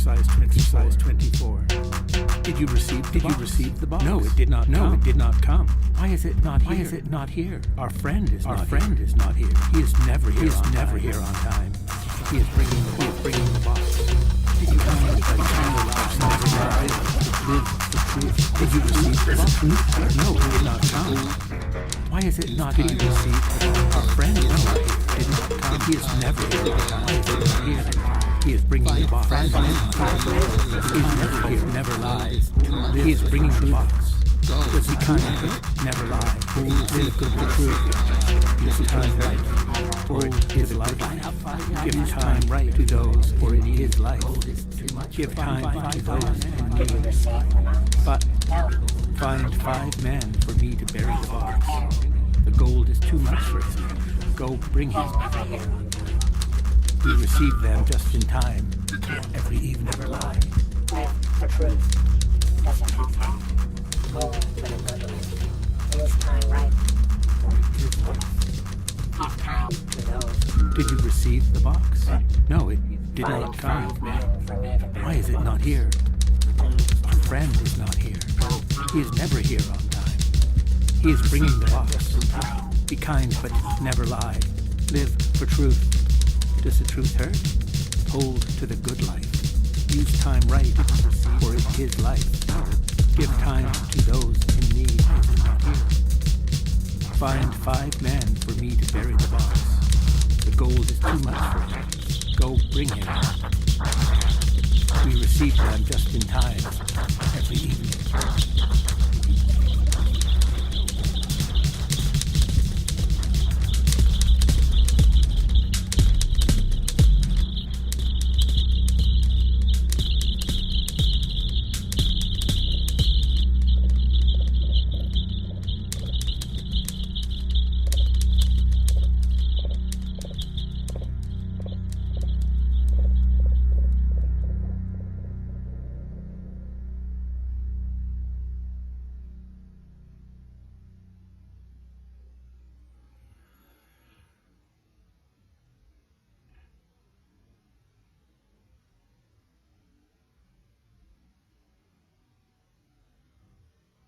Exercise 24. Did you receive the box? No, it did not. No, it did not come. Why is it not here? Why is it not here? Our friend is not here. He is never here. He is never here on time. He is bringing the box. Did you come? Live the truth. Did you receive the box? No, it did not come. Why is it not here? Did you receive the box? Our friend is not here. Did not come. He is never here. Why is it not here? He is bringing the box. He is never here, never lies. He is bringing the box. Does he kind never lie? Live good the truth. Give time right, for it is life. Give time right to those, for it is life. Give time to those in need. But find 5 men for me to bury the box. The gold is too much for him. Go bring him. We receive them just in time. Every eve never lie. Live for truth. Doesn't confess. Gold for the good life. Use time right. Give time to those. Did you receive the box? No, it did not come. Why is it not here? Our friend is not here. He is never here on time. He is bringing the box. Be kind, but never lie. Live for truth. Does the truth hurt? Hold to the good life. Use time right, for it is life. Give time to those in need. Is it not here? Find 5 men for me to bury the box. The gold is too much for him. Go bring him. We receive them just in time. Every evening.